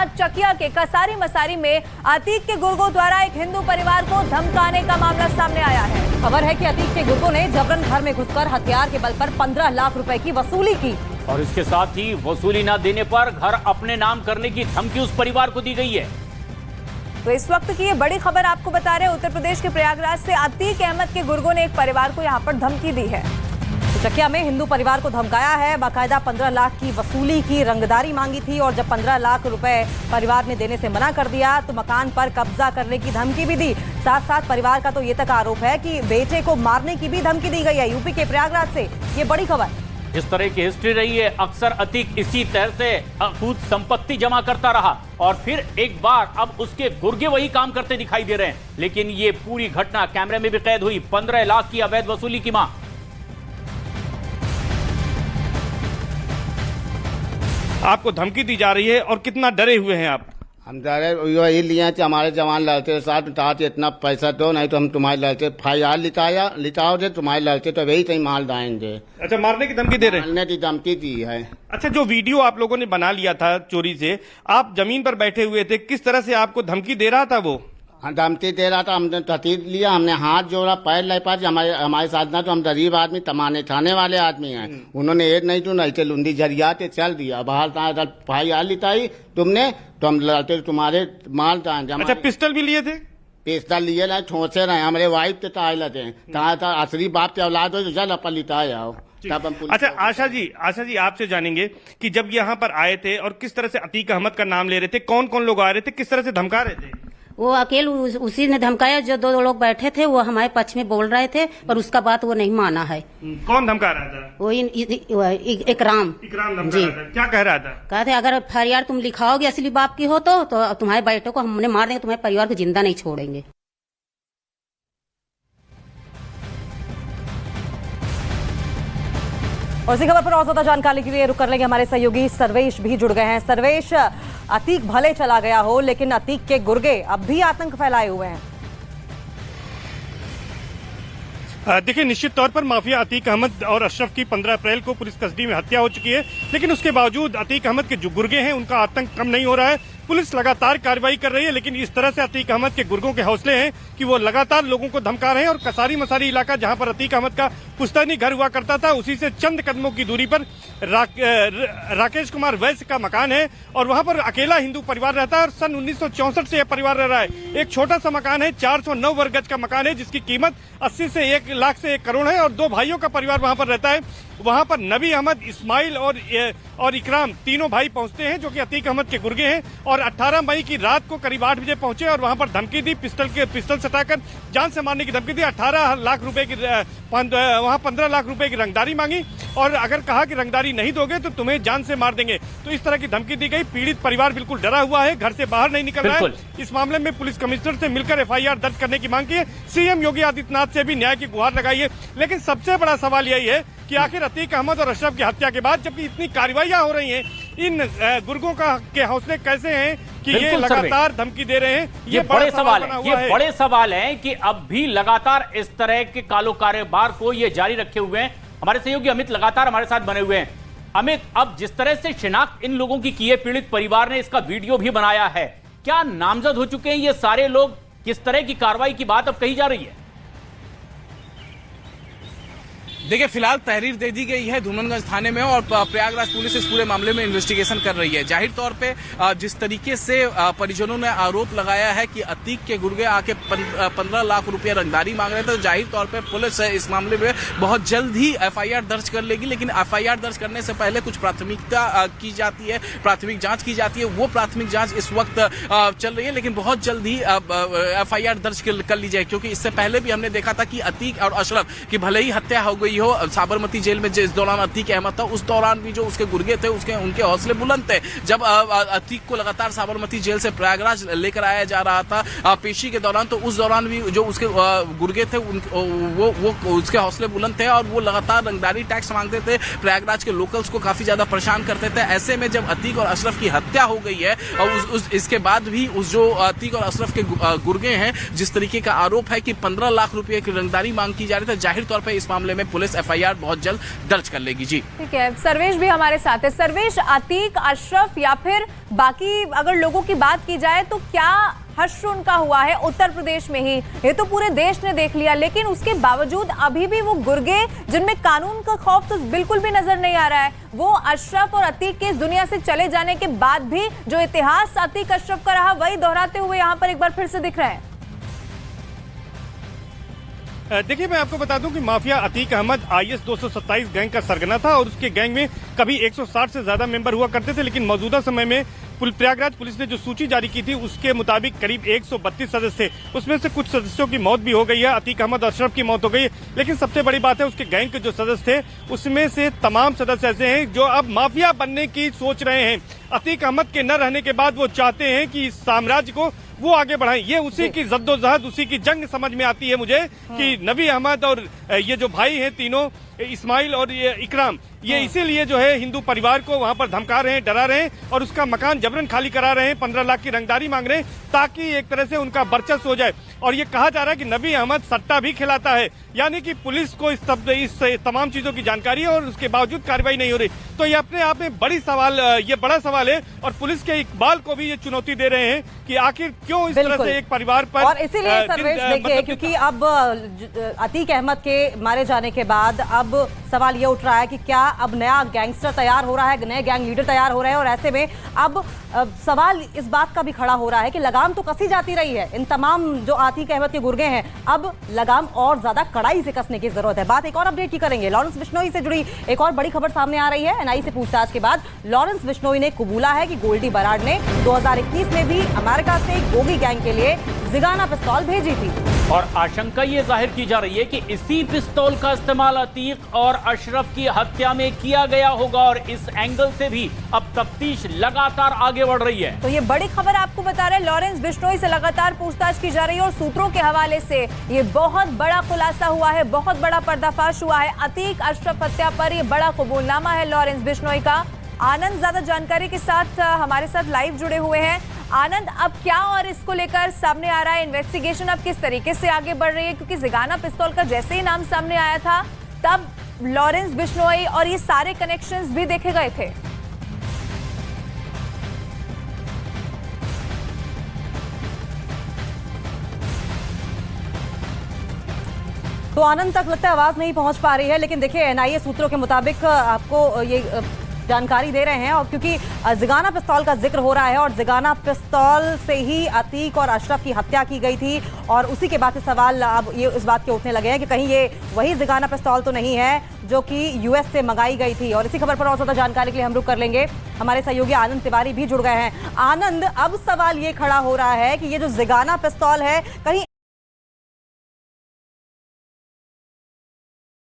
आज चकिया के कसारी मसारी में अतीक के गुर्गों द्वारा एक हिंदू परिवार को धमकाने का मामला सामने आया है। खबर है कि अतीक के गुर्गों ने जबरन घर में घुसकर हथियार के बल पर 15 लाख रुपए की वसूली की और इसके साथ ही वसूली न देने पर घर अपने नाम करने की धमकी उस परिवार को दी गई है। तो इस वक्त की ये बड़ी खबर आपको बता रहे हैं, उत्तर प्रदेश के प्रयागराज से अतीक अहमद के गुर्गों ने एक परिवार को यहाँ पर धमकी दी है। चकिया में हिंदू परिवार को धमकाया है, बाकायदा 15 लाख की वसूली की रंगदारी मांगी थी और जब 15 लाख रुपए परिवार ने देने से मना कर दिया तो मकान पर कब्जा करने की धमकी भी दी। साथ साथ परिवार का तो ये तक आरोप है कि बेटे को मारने की भी धमकी दी गई है। यूपी के प्रयागराज से ये बड़ी खबर। इस तरह की हिस्ट्री रही है। अक्सर अतीक इसी तरह से खुद संपत्ति जमा करता रहा और फिर एक बार अब उसके गुर्गे वही काम करते दिखाई दे रहे हैं। लेकिन ये पूरी घटना कैमरे में भी कैद हुई। 15 लाख की अवैध वसूली की मांग। आपको धमकी दी जा रही है और कितना डरे हुए हैं आप? हम डरे यही लिए कि हमारे जवान लड़के साथ कहा इतना पैसा दो, नहीं तो हम तुम्हारे लड़के FIR लिटाओ थे, तुम्हारे लड़के तो वही कहीं माल डालेंगे। अच्छा, मारने की धमकी दे रहे हैं? मारने की धमकी दी है। अच्छा, जो वीडियो आप लोगों ने बना लिया था चोरी से, आप जमीन पर बैठे हुए थे, किस तरह से आपको धमकी दे रहा था वो? धमकी दे रहा था, हमने तहतीर लिया, हमने हाथ जोड़ा, पैर नहीं पाए। हमारे साथ ना तो हम गरीब आदमी तमाने खाने वाले आदमी हैं। उन्होंने एक नहीं तो नहीं थे लुंडी झरिया के चल दिया बाहर। FIR लिटाई तुमने तो हम लड़के तुम्हारे माल डालेंगे। अच्छा, पिस्टल भी लिए थे? पिस्टल लिए ना, छोचे रहे हमारे वाइफ के ताए लगे। कहा था असली बाप के औलाद हो तो जल अपन लिटाए आओ। अच्छा, आशा जी आपसे जानेंगे कि जब यहाँ पर आए थे और किस तरह से अतीक अहमद का नाम ले रहे थे, कौन कौन लोग आ रहे थे, किस तरह से धमका रहे थे? वो अकेले उसी ने धमकाया। जो दो लोग बैठे थे वो हमारे पक्ष में बोल रहे थे, पर उसका बात वो नहीं माना है। कौन धमका रहा था? वो इकराम धमका रहा था। क्या कह रहा था? कहते अगर FIR तुम लिखाओगे असली बाप की हो तो तुम्हारे बेटों को हमने मार देंगे, तुम्हारे परिवार को जिंदा नहीं छोड़ेंगे। और इसी खबर पर और ज्यादा जानकारी के लिए रुक कर लेंगे, हमारे सहयोगी सर्वेश भी जुड़ गए हैं। सर्वेश, अतीक भले चला गया हो लेकिन अतीक के गुर्गे अब भी आतंक फैलाए हुए हैं। देखिए, निश्चित तौर पर माफिया अतीक अहमद और अशरफ की 15 अप्रैल को पुलिस कस्टडी में हत्या हो चुकी है, लेकिन उसके बावजूद अतीक अहमद के जो गुर्गे हैं उनका आतंक कम नहीं हो रहा है। पुलिस लगातार कार्रवाई कर रही है, लेकिन इस तरह से अतीक अहमद के गुर्गों के हौसले हैं कि वो लगातार लोगों को धमका रहे हैं। और कसारी मसारी इलाका जहां पर अतीक अहमद का पुश्तैनी घर हुआ करता था, उसी से चंद कदमों की दूरी पर राकेश कुमार वैश्य का मकान है और वहां पर अकेला हिंदू परिवार रहता है। और सन 1964 से यह परिवार रह रहा है। एक छोटा सा मकान है, 409 वर्ग गज का मकान है, जिसकी कीमत 80 से 1 लाख से 1 करोड़ है और 2 भाइयों का परिवार वहां पर रहता है। वहां पर नबी अहमद, इस्माइल और इकराम तीनों भाई पहुंचते हैं जो कि अतीक अहमद के गुर्गे हैं। और 18 मई की रात को करीब 8 बजे पहुंचे और वहां पर धमकी दी, पिस्टल सटाकर जान से मारने की धमकी दी। 18 लाख रुपए की वहां 15 लाख रुपए की रंगदारी मांगी और अगर कहा कि रंगदारी नहीं दोगे तो तुम्हें जान से मार देंगे। तो इस तरह की धमकी दी गई। पीड़ित परिवार बिल्कुल डरा हुआ है, घर से बाहर नहीं निकल रहा है। इस मामले में पुलिस कमिश्नर से मिलकर FIR दर्ज करने की मांग की है। CM योगी आदित्यनाथ से भी न्याय की गुहार लगाई है। लेकिन सबसे बड़ा सवाल यही है कि आखिर अतीक अहमद और अशरफ की हत्या के बाद जबकि इतनी कार्रवाइयां हो रही हैं, इन गुर्गों के हौसले कैसे हैं कि ये लगातार धमकी दे रहे हैं? ये बड़े सवाल है। ये बड़े सवाल है कि अब भी लगातार इस तरह के कालो कारोबार को ये जारी रखे हुए हैं। हमारे सहयोगी अमित लगातार हमारे साथ बने हुए हैं। अमित, अब जिस तरह से शिनाख्त इन लोगों की है, पीड़ित परिवार ने इसका वीडियो भी बनाया है, क्या नामजद हो चुके हैं ये सारे लोग? किस तरह की कार्रवाई की बात अब कही जा रही है? देखिए, फिलहाल तहरीर दे दी गई है धूमनगंज थाने में और प्रयागराज पुलिस इस पूरे मामले में इन्वेस्टिगेशन कर रही है। जाहिर तौर पे जिस तरीके से परिजनों ने आरोप लगाया है कि अतीक के गुर्गे आके 15 लाख रुपया रंगदारी मांग रहे थे, तो जाहिर तौर पे पुलिस इस मामले में बहुत जल्द ही FIR दर्ज कर लेगी। लेकिन FIR दर्ज करने से पहले कुछ प्राथमिकता की जाती है, प्राथमिक जाँच की जाती है। वो प्राथमिक जाँच इस वक्त चल रही है, लेकिन बहुत जल्द ही FIR दर्ज कर ली जाए, क्योंकि इससे पहले भी हमने देखा था कि अतीक और अशरफ की भले ही हत्या हो गई हो साबरमती जेल में, जिस दौरान अतीक अहमद था, उस दौरान भी जो उसके गुर्गे थे उनके हौसले बुलंद थे। जब अतीक को लगातार साबरमती जेल से प्रयागराज लेकर आया जा रहा था पेशी के दौरान, तो उस दौरान भी जो उसके गुर्गे थे वो उसके हौसले बुलंद थे और वो लगातार रंगदारी टैक्स मांगते थे। प्रयागराज के लोकल्स को काफी ज्यादा परेशान करते थे। ऐसे में जब अतीक और अशरफ की हत्या हो गई है और इसके बाद भी उस जो अतीक और अशरफ के गुर्गे हैं, जिस तरीके का आरोप है कि 15 लाख रुपए की रंगदारी मांग की जा रही है, जाहिर तौर पर इस मामले में पुलिस पुलिस FIR बहुत जल्द दर्ज कर लेगी। जी ठीक है, सर्वेश भी हमारे साथ है। सर्वेश, अतीक, अशरफ या फिर बाकी अगर लोगों की बात की जाए तो क्या हश्र उनका हुआ है उत्तर प्रदेश में ही? ये तो पूरे देश ने देख लिया, लेकिन उसके बावजूद अभी भी वो गुर्गे जिनमें कानून का खौफ तो बिल्कुल भी नजर नहीं आ रहा है, वो अशरफ और अतीक के इस दुनिया से चले जाने के बाद भी जो इतिहास अतीक अशरफ का रहा वही दोहराते हुए यहाँ पर एक बार फिर से दिख रहे हैं। देखिए, मैं आपको बता दूं कि mafia Atiq Ahmed IS 227 gang का सरगना था और उसके गैंग में कभी 160 से ज्यादा मेंबर हुआ करते थे, लेकिन मौजूदा समय में प्रयागराज पुलिस ने जो सूची जारी की थी उसके मुताबिक करीब 132 सदस्य थे। उसमें से कुछ सदस्यों की मौत भी हो गई है, अतीक अहमद अशरफ की मौत हो गई है, लेकिन सबसे बड़ी बात है उसके गैंग के जो सदस्य थे उसमें से तमाम सदस्य ऐसे हैं जो अब माफिया बनने की सोच रहे हैं। अतीक अहमद के न रहने के बाद वो चाहते हैं कि इस साम्राज्य को वो आगे बढ़ाएं। ये उसी की जद्दोजहद, उसी की जंग समझ में आती है मुझे कि नबी अहमद और ये जो भाई हैं तीनों, इस्माइल और ये इकराम, ये इसीलिए जो है हिंदू परिवार को वहां पर धमका रहे हैं, डरा रहे हैं और उसका मकान जबरन खाली करा रहे हैं, 15 लाख की रंगदारी मांग रहे हैं ताकि एक तरह से उनका वर्चस्व हो जाए। और ये कहा जा रहा है कि नबी अहमद सट्टा भी खिलाता है, यानी कि पुलिस को इस तमाम चीजों की जानकारी है और उसके बावजूद कार्रवाई नहीं हो रही। तो ये अपने आप में ये बड़ा सवाल है और पुलिस के इकबाल को भी ये चुनौती दे रहे हैं कि आखिर क्यों इस तरह से एक परिवार पर। और इसीलिए सर्वेश देखिए, क्योंकि अब अतीक अहमद के मारे जाने के बाद अब सवाल ये उठ रहा है कि क्या अब नया गैंगस्टर तैयार हो रहा है, नए गैंग लीडर तैयार हो रहे हैं, और ऐसे में अब सवाल इस बात का भी खड़ा हो रहा है कि लगाम तो कसी जाती रही है इन तमाम जो अतीक अहमद के गुर्गे हैं, अब लगाम और ज्यादा कड़ाई से कसने की जरूरत है। बात एक और अपडेट की करेंगे, लॉरेंस बिश्नोई से जुड़ी एक और बड़ी खबर सामने आ रही है। NIA से पूछताछ के बाद लॉरेंस बिश्नोई ने कबूला है कि गोल्डी बराड ने 2021 में भी अमेरिका से गोगी गैंग के लिए जिगाना पिस्तौल भेजी थी और आशंका ये जाहिर की जा रही है कि इसी पिस्तौल का इस्तेमाल अतीक और अशरफ की हत्या में किया गया होगा और इस एंगल से भी अब तफ्तीश लगातार आगे बढ़ रही है। तो ये बड़ी खबर आपको बता रहे हैं, लॉरेंस बिश्नोई से लगातार पूछताछ की जा रही है और सूत्रों के हवाले से ये बहुत बड़ा खुलासा हुआ है, बहुत बड़ा पर्दाफाश हुआ है। अतीक अशरफ हत्या पर ये बड़ा कबूलनामा है लॉरेंस बिश्नोई का। आनंद ज्यादा जानकारी के साथ हमारे साथ लाइव जुड़े हुए हैं। आनंद, अब क्या और इसको लेकर सामने आ रहा है, इन्वेस्टिगेशन अब किस तरीके से आगे बढ़ रही है? क्योंकि जिगाना पिस्तौल का जैसे ही नाम सामने आया था तब लॉरेंस बिश्नोई और ये सारे कनेक्शंस भी देखे गए थे। तो आनंद तक लगता है आवाज नहीं पहुंच पा रही है, लेकिन देखिए NIA सूत्रों के मुताबिक आपको ये जानकारी दे रहे हैं और क्योंकि जिगाना पिस्तौल का जिक्र हो रहा है और जिगाना पिस्तौल से ही अतीक और अशरफ की हत्या की गई थी और उसी के बाद से सवाल अब ये इस बात के उठने लगे हैं कि कहीं ये वही जिगाना पिस्तौल तो नहीं है जो कि US से मंगाई गई थी। और इसी खबर पर और ज्यादा जानकारी के लिए हम रुक कर लेंगे, हमारे सहयोगी आनंद तिवारी भी जुड़ गए हैं। आनंद, अब सवाल ये खड़ा हो रहा है कि ये जो जिगाना पिस्तौल है कहीं